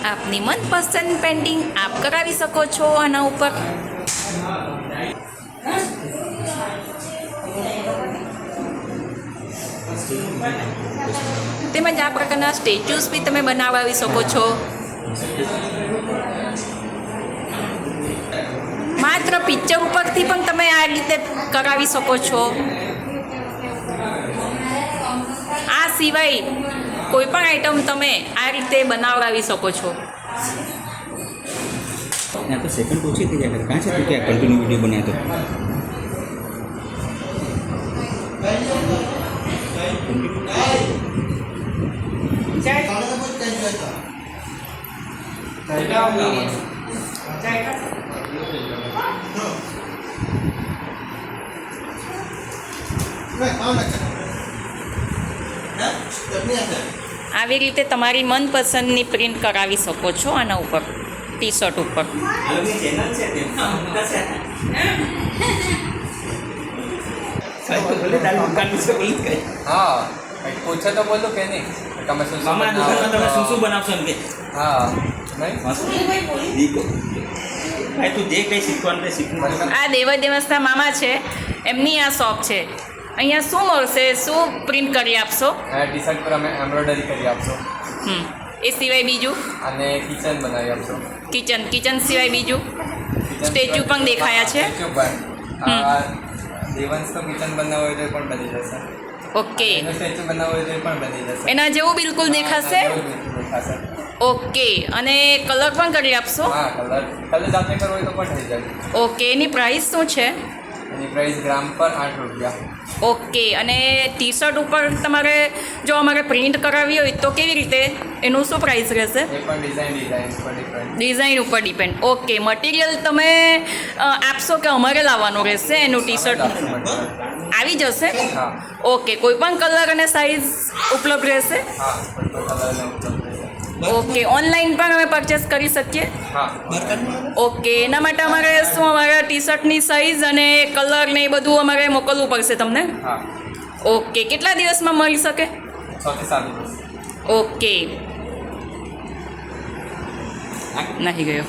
આપની મનપસંદ પેઇન્ટિંગ આપ કરાવી શકો છો આના ઉપર. તેમજ આ પ્રકારના સ્ટેચ્યુઝ બી તમે બનાવી શકો છો. માત્ર પિક્ચર ઉપરથી પણ તમે આ રીતે કરાવી શકો છો. આ સિવાય કોઈ પણ આઈટમ તમે આ રીતે બનાવડાવી શકો છો. यहाँ तो सेकंड ओછી થઈ જાય. कहाँ से तू क्या कंटिन्यू वीडियो बनाया तो આવી રીતે તમારી મનપસંદની પ્રિન્ટ કરાવી શકો છો આના ઉપર, ટી શર્ટ ઉપર. हाँ पूछे तो बोलो क्या नहीं તમે શું શું બનાવશો એમ કે હા નહીં ભાઈ તું જે કંઈ શીખવાનું તે શીખવું. આ દેવદેવસના મામા છે, એમની આ શોપ છે. અહીંયા શું મળશે, શું પ્રિન્ટ કરી આપશો? ટી શર્ટ પર અમે એમ્બ્રોઇડરી કરી આપશો એ સિવાય બીજું? અને કિચન બનાવી આપશો. કિચન સિવાય બીજું? સ્ટેચ્યુ પણ દેખાયા છે. સ્ટેચ્યુ પર દેવંશ તો કિચન બનાવવું હોય તો પણ બની જશે. ઓકે, સ્ટેચ્યુ બનાવવું હોય તો પણ બની જશે. એના જેવું બિલકુલ દેખાશે. દેખાશે. ઓકે, અને કલર પણ કરી આપશો? હા કલર જાતે કરવો હોય તો પણ થઈ જાય. ઓકે, એની પ્રાઇસ શું છે? એની પ્રાઇસ ગ્રામ પર 8 રૂપિયા. ઓકે, અને ટી શર્ટ ઉપર તમારે જો અમારે પ્રિન્ટ કરાવી હોય તો કેવી રીતે, એનું શું પ્રાઇસ રહેશે? એ પણ ડિઝાઇન પર ડિપેન્ડ. ડિઝાઇન ઉપર ડિપેન્ડ. ઓકે, મટીરિયલ તમે આપશો કે અમારે લાવવાનું રહેશે એનું? ટી શર્ટ આવી જશે? હા ઓકે, કોઈ પણ કલર અને સાઇઝ ઉપલબ્ધ રહેશે? હા કોઈ પણ કલરનો ઉપલબ્ધ રહેશે. ઓકે, ઓનલાઈન પણ અમે પરચેસ કરી શકીએ? હા ઓકે, એના માટે અમારે શું અમારા ટી શર્ટની સાઇઝ અને કલર ને એ બધું અમારે મોકલવું પડશે તમને? હા ઓકે, કેટલા દિવસમાં મળી શકે? 6 થી 7 દિવસ. ઓકે, નહીં ગયો.